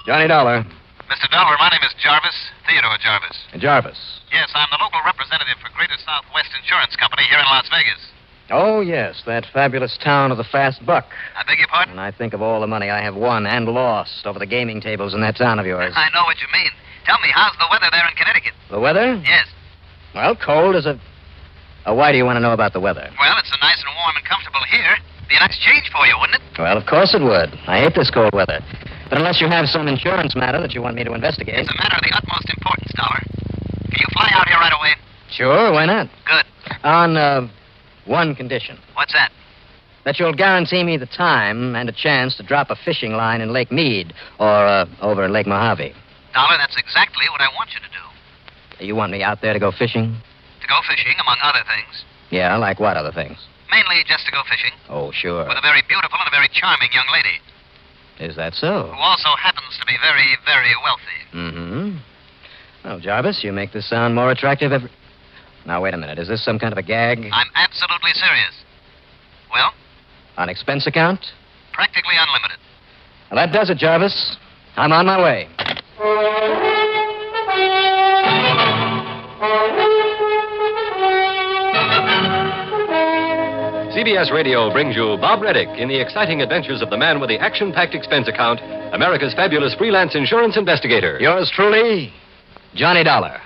Johnny Dollar. Mr. Dollar, my name is Jarvis, Theodore Jarvis. Jarvis. Yes, I'm the local representative for Greater Southwest Insurance Company here in Las Vegas. Oh, yes, that fabulous town of the fast buck. I beg your pardon? And I think of all the money I have won and lost over the gaming tables in that town of yours. I know what you mean. Tell me, how's the weather there in Connecticut? The weather? Yes. Well, cold as a... why do you want to know about the weather? Well, it's so nice and warm and comfortable here. Be a nice change for you, wouldn't it? Well, of course it would. I hate this cold weather. But unless you have some insurance matter that you want me to investigate... It's a matter of the utmost importance, Dollar. Can you fly out here right away? Sure, why not? Good. On, one condition. What's that? That you'll guarantee me the time and a chance to drop a fishing line in Lake Mead or, over in Lake Mojave. Dollar, that's exactly what I want you to do. You want me out there to go fishing? To go fishing, among other things. Yeah, like what other things? Mainly just to go fishing. Oh, sure. With a very beautiful and a very charming young lady. Is that so? Who also happens to be very, very wealthy. Mm-hmm. Well, Jarvis, you make this sound more attractive every... Now, wait a minute. Is this some kind of a gag? I'm absolutely serious. Well? On expense account? Practically unlimited. Well, that does it, Jarvis. I'm on my way. CBS Radio brings you Bob Readick in the exciting adventures of the man with the action-packed expense account, America's fabulous freelance insurance investigator. Yours truly, Johnny Dollar.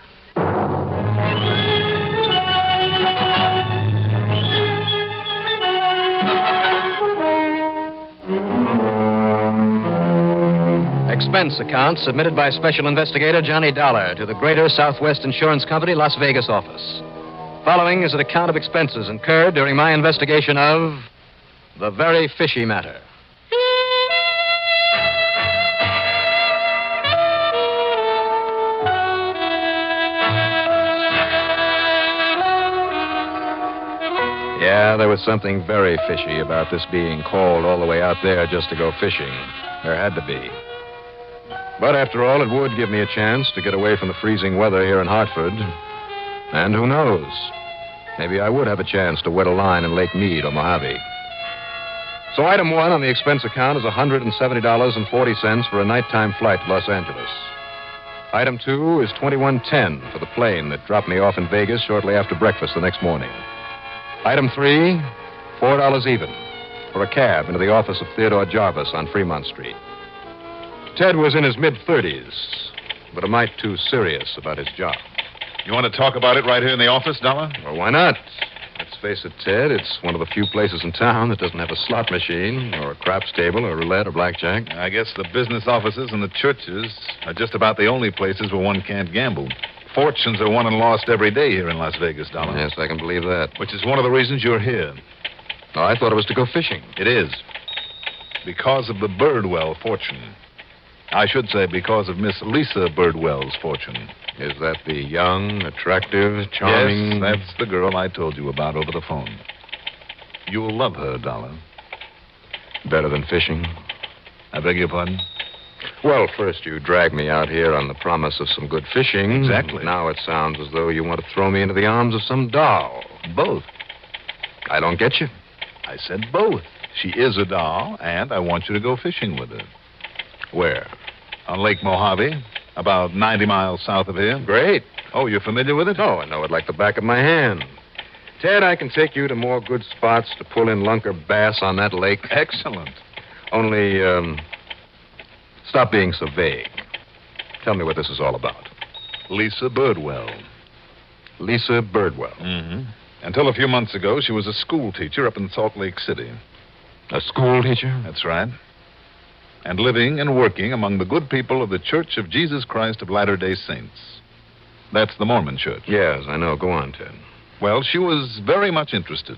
Expense account submitted by Special Investigator Johnny Dollar to the Greater Southwest Insurance Company, Las Vegas office. Following is an account of expenses incurred during my investigation of the very fishy matter. Yeah, there was something very fishy about this being called all the way out there just to go fishing. There had to be. But after all, it would give me a chance to get away from the freezing weather here in Hartford. And who knows? Maybe I would have a chance to wet a line in Lake Mead or Mojave. So item one on the expense account is $170.40 for a nighttime flight to Los Angeles. Item two is $21.10 for the plane that dropped me off in Vegas shortly after breakfast the next morning. Item three, $4 even for a cab into the office of Theodore Jarvis on Fremont Street. Ted was in his mid-30s, but a mite too serious about his job. You want to talk about it right here in the office, Dollar? Well, why not? Let's face it, Ted, it's one of the few places in town that doesn't have a slot machine or a craps table or roulette or blackjack. I guess the business offices and the churches are just about the only places where one can't gamble. Fortunes are won and lost every day here in Las Vegas, Dollar. Yes, I can believe that. Which is one of the reasons you're here. Oh, I thought it was to go fishing. It is. Because of the Birdwell fortune. I should say because of Miss Lisa Birdwell's fortune. Is that the young, attractive, charming... Yes, that's the girl I told you about over the phone. You'll love her, Dollar. Better than fishing? I beg your pardon? Well, first you dragged me out here on the promise of some good fishing. Exactly. Now it sounds as though you want to throw me into the arms of some doll. Both. I don't get you. I said both. She is a doll, and I want you to go fishing with her. Where? On Lake Mojave, about 90 miles south of here. Great. Oh, you're familiar with it? Oh, I know it like the back of my hand. Ted, I can take you to more good spots to pull in lunker bass on that lake. Excellent. Only, stop being so vague. Tell me what this is all about. Lisa Birdwell. Lisa Birdwell. Mm-hmm. Until a few months ago, she was a school teacher up in Salt Lake City. A school teacher? That's right. And living and working among the good people of the Church of Jesus Christ of Latter-day Saints. That's the Mormon church. Yes, I know. Go on, Ted. Well, she was very much interested.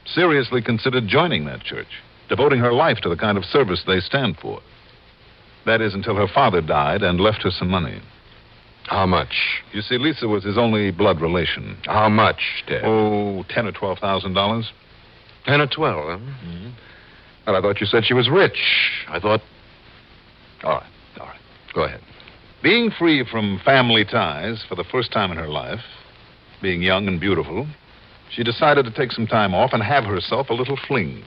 Seriously considered joining that church, devoting her life to the kind of service they stand for. That is, until her father died and left her some money. How much? You see, Lisa was his only blood relation. How much, Ted? Oh, $10,000 or $12,000. 10 or 12, huh? Mm-hmm. Well, I thought you said she was rich. I thought... All right. Go ahead. Being free from family ties for the first time in her life, being young and beautiful, she decided to take some time off and have herself a little fling.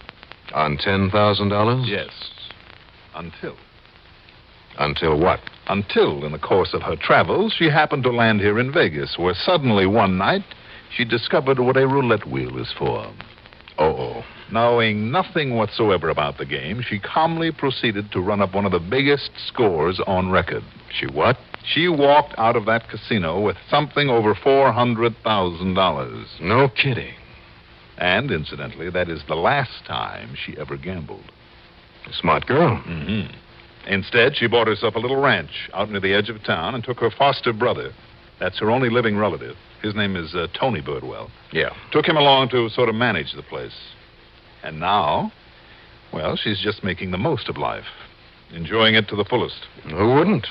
On $10,000? Yes. Until... Until what? Until, in the course of her travels, she happened to land here in Vegas, where suddenly one night she discovered what a roulette wheel is for. Oh. Knowing nothing whatsoever about the game, she calmly proceeded to run up one of the biggest scores on record. She what? She walked out of that casino with something over $400,000. No kidding. And, incidentally, that is the last time she ever gambled. A smart girl. Mm-hmm. Instead, she bought herself a little ranch out near the edge of town and took her foster brother. That's her only living relative. His name is Tony Birdwell. Yeah. Took him along to sort of manage the place. And now, well, she's just making the most of life. Enjoying it to the fullest. Who wouldn't?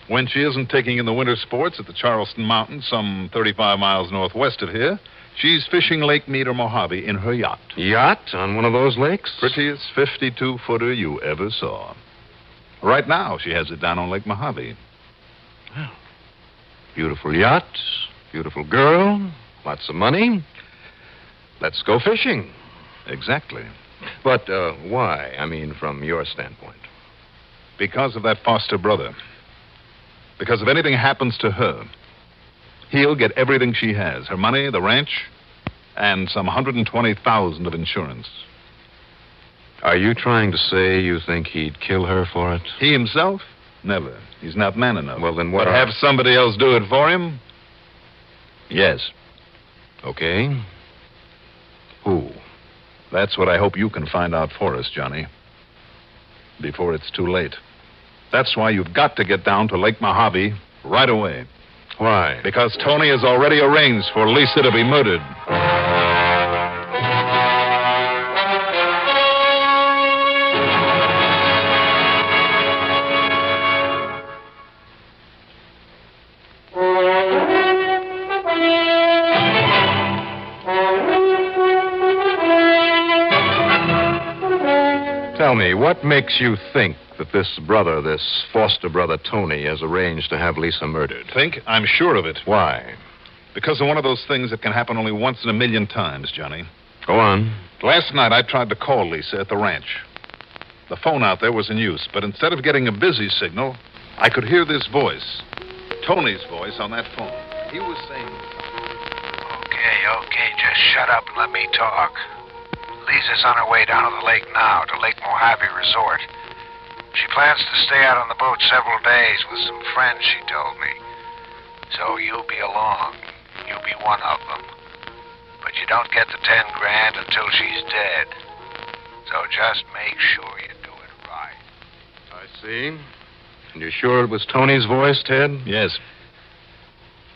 When she isn't taking in the winter sports at the Charleston Mountains, some 35 miles northwest of here, she's fishing Lake Mead or Mojave in her yacht. Yacht on one of those lakes? Prettiest 52-footer you ever saw. Right now, she has it down on Lake Mojave. Well, beautiful yacht, beautiful girl, lots of money. Let's go fishing. Exactly. But why? I mean, from your standpoint. Because of that foster brother. Because if anything happens to her, he'll get everything she has. Her money, the ranch, and some $120,000 of insurance. Are you trying to say you think he'd kill her for it? He himself? Never. He's not man enough. Well, then what? But have somebody else do it for him? Yes. Okay. Who? That's what I hope you can find out for us, Johnny. Before it's too late. That's why you've got to get down to Lake Mojave right away. Why? Because Tony has already arranged for Lisa to be murdered. Tell me, what makes you think that this brother, this foster brother Tony, has arranged to have Lisa murdered? Think? I'm sure of it. Why? Because of one of those things that can happen only once in a million times, Johnny. Go on. Last night, I tried to call Lisa at the ranch. The phone out there was in use, but instead of getting a busy signal, I could hear this voice. Tony's voice on that phone. He was saying... Okay, just shut up and let me talk. Lisa's on her way down to the lake now, to Lake Mojave Resort. She plans to stay out on the boat several days with some friends, she told me. So you'll be along. You'll be one of them. But you don't get the $10,000 until she's dead. So just make sure you do it right. I see. And you're sure it was Tony's voice, Ted? Yes.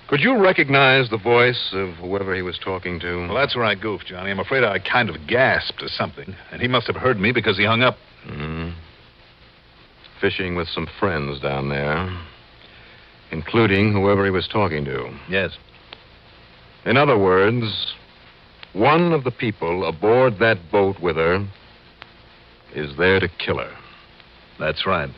Could you recognize the voice of whoever he was talking to? Well, that's where I goofed, Johnny. I'm afraid I kind of gasped or something, and he must have heard me because he hung up. Mm-hmm. Fishing with some friends down there, including whoever he was talking to. Yes. In other words, one of the people aboard that boat with her is there to kill her. That's right.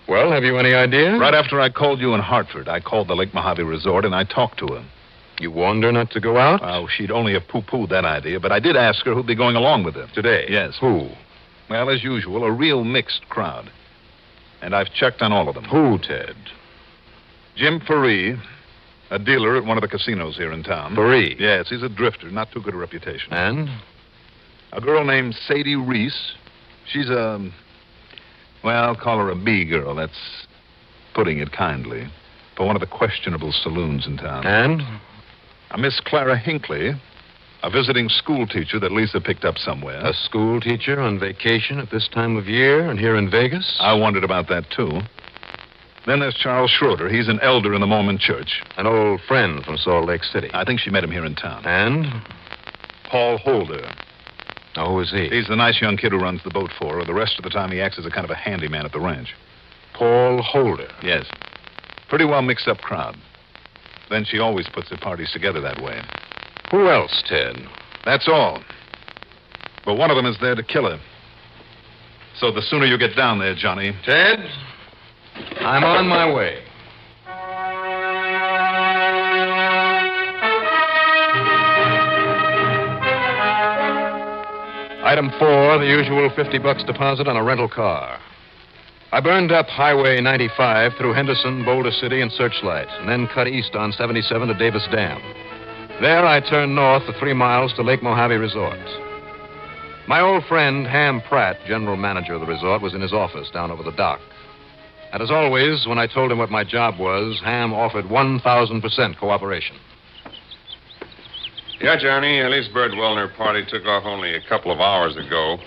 Well, have you any idea? Right after I called you in Hartford, I called the Lake Mojave Resort and I talked to her. You warned her not to go out? Oh, she'd only have poo-pooed that idea, but I did ask her who'd be going along with her. Today? Yes. Who? Well, as usual, a real mixed crowd. And I've checked on all of them. Who, Ted? Jim Faree, a dealer at one of the casinos here in town. Faree? Yes, he's a drifter, not too good a reputation. And? A girl named Sadie Reese. She's well, call her a B-girl. That's putting it kindly. For one of the questionable saloons in town. And? A Miss Clara Hinckley, a visiting school teacher that Lisa picked up somewhere. A school teacher on vacation at this time of year and here in Vegas? I wondered about that, too. Then there's Charles Schroeder. He's an elder in the Mormon church. An old friend from Salt Lake City. I think she met him here in town. And? Paul Holder. Oh, who is he? He's the nice young kid who runs the boat for her. The rest of the time he acts as a kind of a handyman at the ranch. Paul Holder? Yes. Pretty well mixed up crowd. Then she always puts her parties together that way. Who else, Ted? That's all. But one of them is there to kill her. So the sooner you get down there, Johnny. Ted, I'm on my way. Item 4, the usual $50 deposit on a rental car. I burned up Highway 95 through Henderson, Boulder City, and Searchlight, and then cut east on 77 to Davis Dam. There, I turned north the 3 miles to Lake Mojave Resort. My old friend, Ham Pratt, general manager of the resort, was in his office down over the dock. And as always, when I told him what my job was, Ham offered 1,000% cooperation. Yeah, Johnny, Elise Birdwell and her party took off only a couple of hours ago,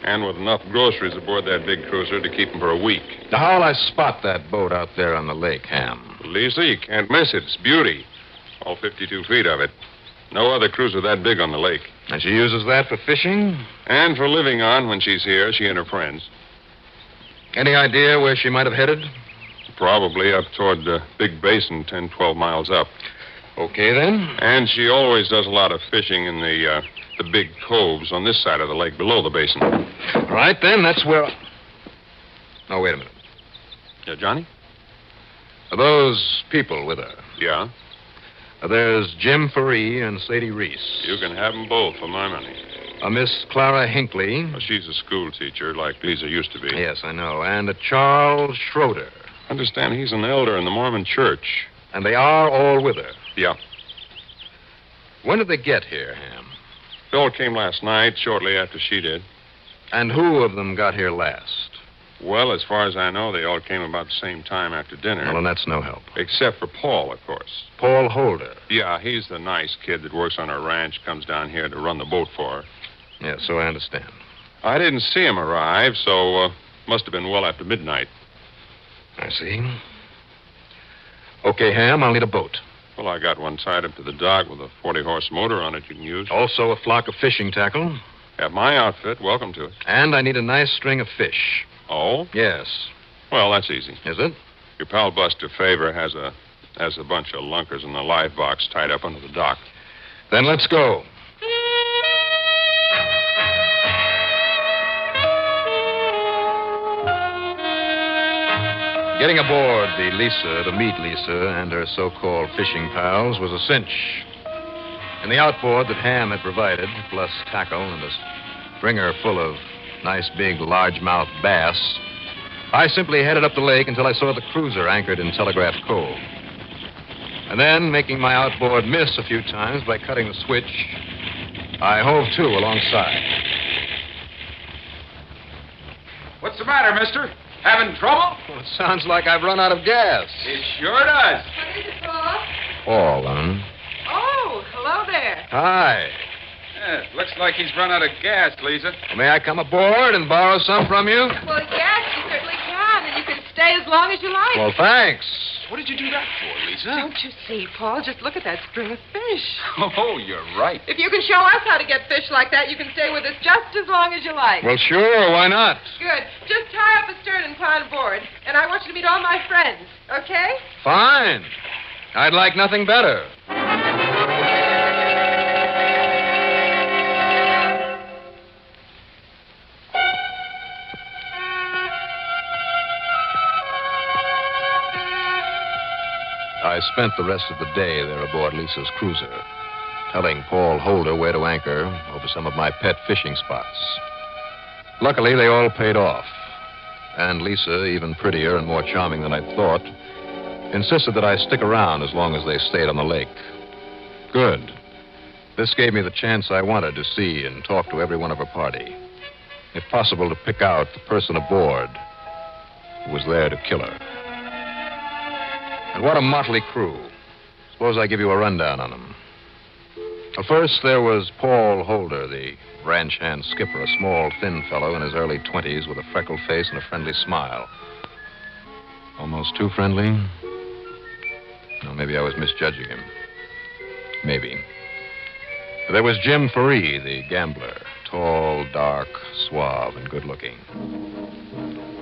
and with enough groceries aboard that big cruiser to keep them for a week. Now, how'll I spot that boat out there on the lake, Ham? Lisa, you can't miss it. It's beauty. All 52 feet of it. No other cruiser that big on the lake. And she uses that for fishing? And for living on when she's here, she and her friends. Any idea where she might have headed? Probably up toward the big basin, 10, 12 miles up. Okay, then. And she always does a lot of fishing in the big coves on this side of the lake below the basin. Right, then. That's where... Oh, wait a minute. Yeah, Johnny? Are those people with her? Yeah. There's Jim Faree and Sadie Reese. You can have them both for my money. Miss Clara Hinckley. Well, she's a school teacher, like Lisa used to be. Yes, I know. And a Charles Schroeder. Understand he's an elder in the Mormon church. And they are all with her. Yeah. When did they get here, Ham? Bill came last night, shortly after she did. And who of them got here last? Well, as far as I know, they all came about the same time after dinner. Well, and that's no help. Except for Paul, of course. Paul Holder. Yeah, he's the nice kid that works on her ranch, comes down here to run the boat for her. Yeah, so I understand. I didn't see him arrive, so must have been well after midnight. I see. Okay, Ham, I'll need a boat. Well, I got one tied up to the dock with a 40-horse motor on it you can use. Also a flock of fishing tackle. Have my outfit. Welcome to it. And I need a nice string of fish. Oh? Yes. Well, that's easy. Is it? Your pal Buster Favor has a bunch of lunkers in the live box tied up under the dock. Then let's go. Getting aboard the Lisa to meet Lisa and her so-called fishing pals was a cinch. In the outboard that Ham had provided, plus tackle and a stringer full of nice big largemouth bass, I simply headed up the lake until I saw the cruiser anchored in Telegraph Cove. And then, making my outboard miss a few times by cutting the switch, I hove to alongside. What's the matter, mister? Having trouble? Well, it sounds like I've run out of gas. It sure does. What is it, Paul? Paul, huh? Oh, hello there. Hi. Yeah, looks like he's run out of gas, Lisa. May I come aboard and borrow some from you? Well, yes, you certainly can, and you can stay as long as you like. Well, thanks. What did you do that for, Lisa? Don't you see, Paul? Just look at that string of fish. Oh, you're right. If you can show us how to get fish like that, you can stay with us just as long as you like. Well, sure. Why not? Good. Just tie up a stern and climb aboard. And I want you to meet all my friends, okay? Fine. I'd like nothing better. I spent the rest of the day there aboard Lisa's cruiser, telling Paul Holder where to anchor over some of my pet fishing spots. Luckily, they all paid off. And Lisa, even prettier and more charming than I'd thought, insisted that I stick around as long as they stayed on the lake. Good. This gave me the chance I wanted to see and talk to every one of her party. If possible, to pick out the person aboard who was there to kill her. And what a motley crew. Suppose I give you a rundown on them. Well, first, there was Paul Holder, the ranch hand skipper, a small, thin fellow in his early 20s with a freckled face and a friendly smile. Almost too friendly? No, maybe I was misjudging him. Maybe. There was Jim Faree, the gambler, tall, dark, suave, and good-looking.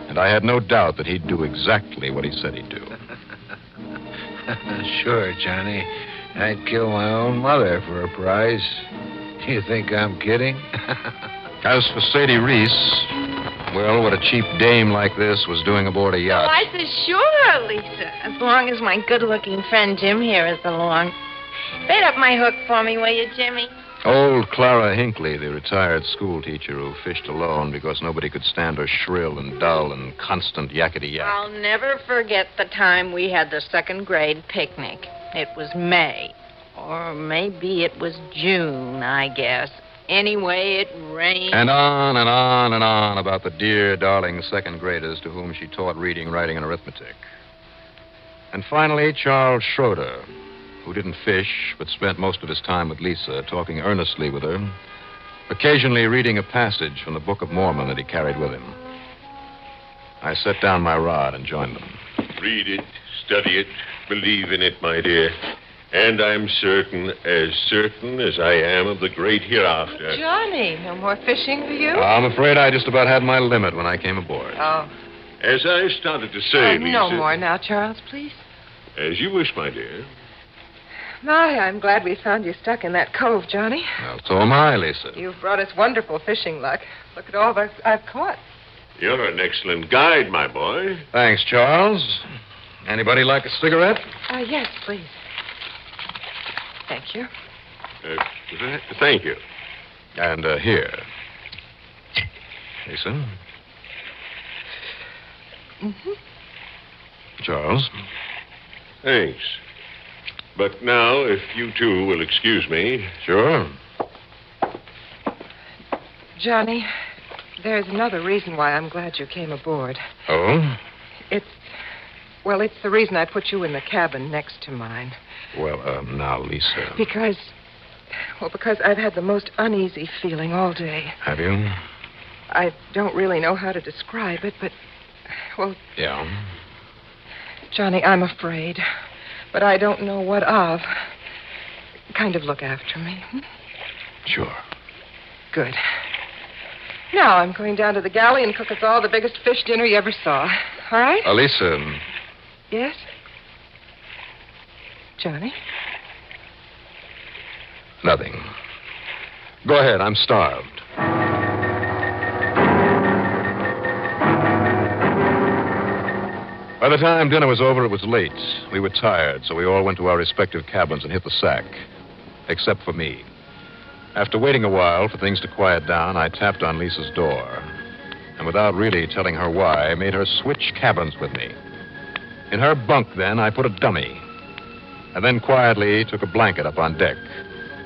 And I had no doubt that he'd do exactly what he said he'd do. Sure, Johnny. I'd kill my own mother for a prize. You think I'm kidding? As for Sadie Reese, well, what a cheap dame like this was doing aboard a yacht. Oh, I said sure, Lisa, as long as my good-looking friend Jim here is along. Bait up my hook for me, will you, Jimmy? Old Clara Hinckley, the retired school teacher who fished alone because nobody could stand her shrill and dull and constant yakety-yak. I'll never forget the time we had the second grade picnic. It was May. Or maybe it was June, I guess. Anyway, it rained. And on and on and on about the dear, darling second graders to whom she taught reading, writing, and arithmetic. And finally, Charles Schroeder, who didn't fish but spent most of his time with Lisa, talking earnestly with her, occasionally reading a passage from the Book of Mormon that he carried with him. I set down my rod and joined them. Read it, study it, believe in it, my dear. And I'm certain as I am of the great hereafter. Johnny, no more fishing for you? I'm afraid I just about had my limit when I came aboard. Oh. As I started to say, Lisa... No more now, Charles, please. As you wish, my dear. My, I'm glad we found you stuck in that cove, Johnny. Well, so am I, Lisa. You've brought us wonderful fishing luck. Look at all that I've caught. You're an excellent guide, my boy. Thanks, Charles. Anybody like a cigarette? Yes, please. Thank you. Thank you. And here. Lisa. Mm-hmm. Charles. Thanks. But now, if you two will excuse me. Sure. Johnny, there's another reason why I'm glad you came aboard. Oh? It's the reason I put you in the cabin next to mine. Well, now, Lisa. Because I've had the most uneasy feeling all day. Have you? I don't really know how to describe it, but, well... Yeah? Johnny, I'm afraid. But I don't know what of. Kind of look after me. Sure. Good. Now I'm going down to the galley and cook us all the biggest fish dinner you ever saw. All right? Lisa. Yes? Johnny? Nothing. Go ahead. I'm starved. By the time dinner was over, it was late. We were tired, so we all went to our respective cabins and hit the sack. Except for me. After waiting a while for things to quiet down, I tapped on Lisa's door. And without really telling her why, I made her switch cabins with me. In her bunk, then, I put a dummy. And then quietly took a blanket up on deck,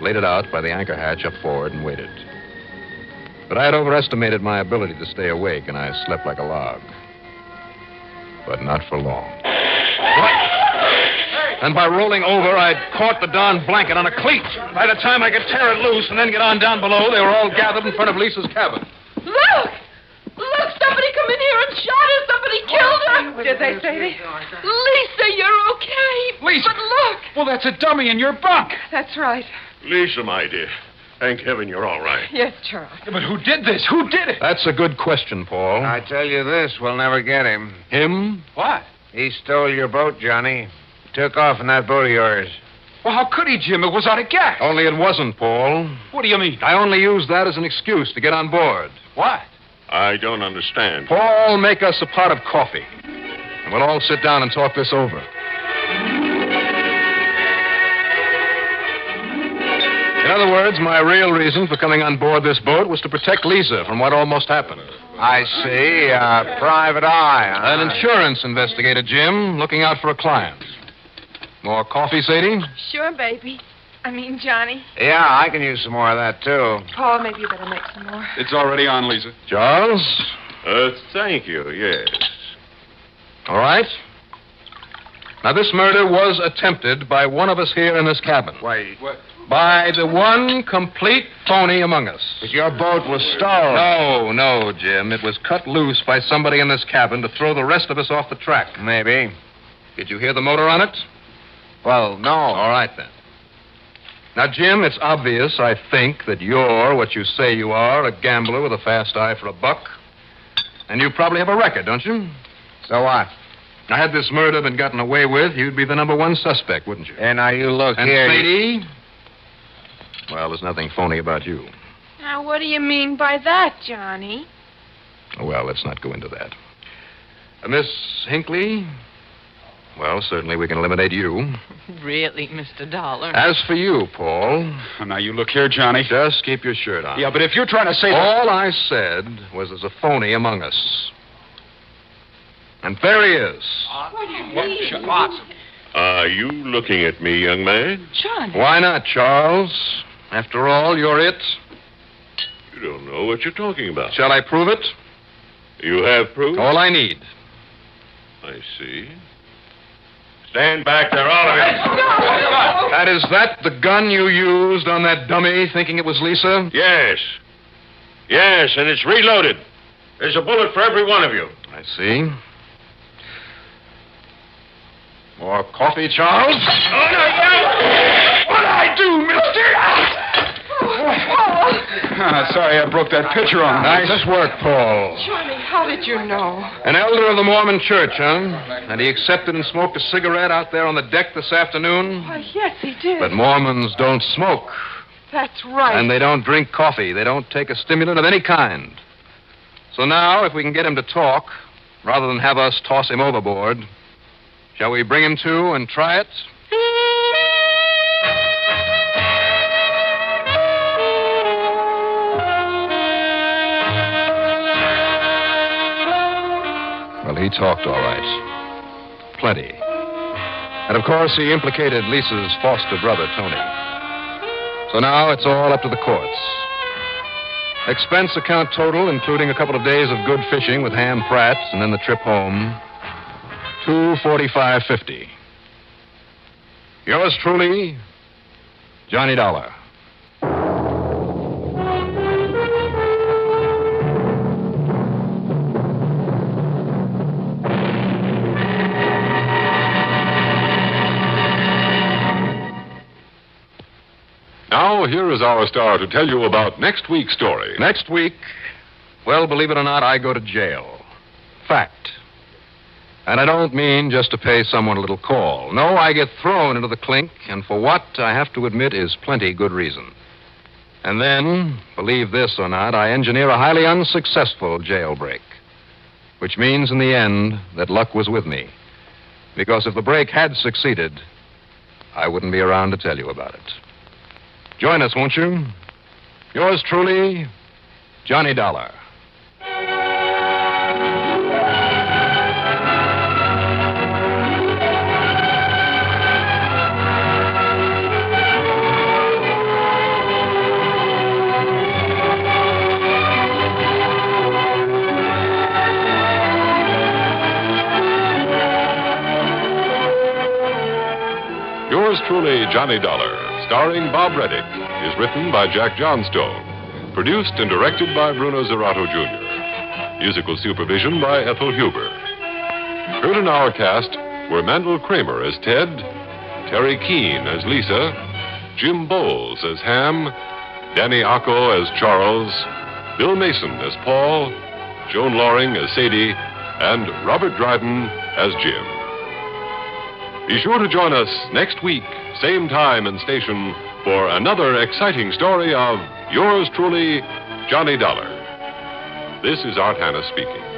laid it out by the anchor hatch up forward, and waited. But I had overestimated my ability to stay awake, and I slept like a log. But not for long. What? And by rolling over, I'd caught the darn blanket on a cleat. By the time I could tear it loose and then get on down below, they were all gathered in front of Lisa's cabin. Look! Look, somebody come in here and shot her. Somebody killed her. Did they say they... Lisa, you're okay. Lisa! But look! Well, that's a dummy in your bunk. That's right. Lisa, my dear. Thank heaven you're all right. Yes, Charles. Yeah, but who did this? Who did it? That's a good question, Paul. I tell you this, we'll never get him. Him? What? He stole your boat, Johnny. Took off in that boat of yours. Well, how could he, Jim? It was out of gas. Only it wasn't, Paul. What do you mean? I only used that as an excuse to get on board. What? I don't understand. Paul, make us a pot of coffee. And we'll all sit down and talk this over. In other words, my real reason for coming on board this boat was to protect Lisa from what almost happened. I see. Private eye, huh? An insurance investigator, Jim, looking out for a client. More coffee, Sadie? Sure, baby. Johnny. Yeah, I can use some more of that, too. Paul, maybe you better make some more. It's already on, Lisa. Charles? Thank you, yes. All right. Now, this murder was attempted by one of us here in this cabin. Wait. What? By the one complete phony among us. But your boat was stolen. No, Jim. It was cut loose by somebody in this cabin to throw the rest of us off the track. Maybe. Did you hear the motor on it? Well, no. All right, then. Now, Jim, it's obvious, I think, that you're what you say you are, a gambler with a fast eye for a buck. And you probably have a record, don't you? So what? Now, had this murder been gotten away with, you'd be the number one suspect, wouldn't you? And now you look and here. Sadie? Well, there's nothing phony about you. Now, what do you mean by that, Johnny? Well, let's not go into that. Miss Hinckley, Well, certainly we can eliminate you. Really, Mr. Dollar? As for you, Paul... Now, you look here, Johnny. Just keep your shirt on. Yeah, but if you're trying to say that... All I said was there's a phony among us. And there he is. Are you looking at me, young man? Johnny. Why not, Charles? After all, you're it. You don't know what you're talking about. Shall I prove it? You have proof? All I need. I see. Stand back there, all of you. And is that the gun you used on that dummy thinking it was Lisa? Yes. Yes, and it's reloaded. There's a bullet for every one of you. I see. More coffee, Charles? What'd I do, mister? Sorry I broke that pitcher on. Nice work, Paul. Johnny, how did you know? An elder of the Mormon church, huh? And he accepted and smoked a cigarette out there on the deck this afternoon? Why, yes, he did. But Mormons don't smoke. That's right. And they don't drink coffee. They don't take a stimulant of any kind. So now, if we can get him to talk, rather than have us toss him overboard, shall we bring him to and try it? Well, he talked all right. Plenty. And of course, he implicated Lisa's foster brother, Tony. So now it's all up to the courts. Expense account total, including a couple of days of good fishing with Ham Pratt and then the trip home, $245.50. Yours truly, Johnny Dollar. Now, here is our star to tell you about next week's story. Next week, well, believe it or not, I go to jail. Fact. And I don't mean just to pay someone a little call. No, I get thrown into the clink, and for what, I have to admit, is plenty good reason. And then, believe this or not, I engineer a highly unsuccessful jailbreak. Which means, in the end, that luck was with me. Because if the break had succeeded, I wouldn't be around to tell you about it. Join us, won't you? Yours truly, Johnny Dollar. Yours truly, Johnny Dollar, starring Bob Readick, is written by Jack Johnstone. Produced and directed by Bruno Zerato, Jr. Musical supervision by Ethel Huber. Heard in our cast were Mandel Kramer as Ted, Terry Keane as Lisa, Jim Bowles as Ham, Danny Acco as Charles, Bill Mason as Paul, Joan Loring as Sadie, and Robert Dryden as Jim. Be sure to join us next week, same time and station, for another exciting story of yours truly, Johnny Dollar. This is Art Hanna speaking.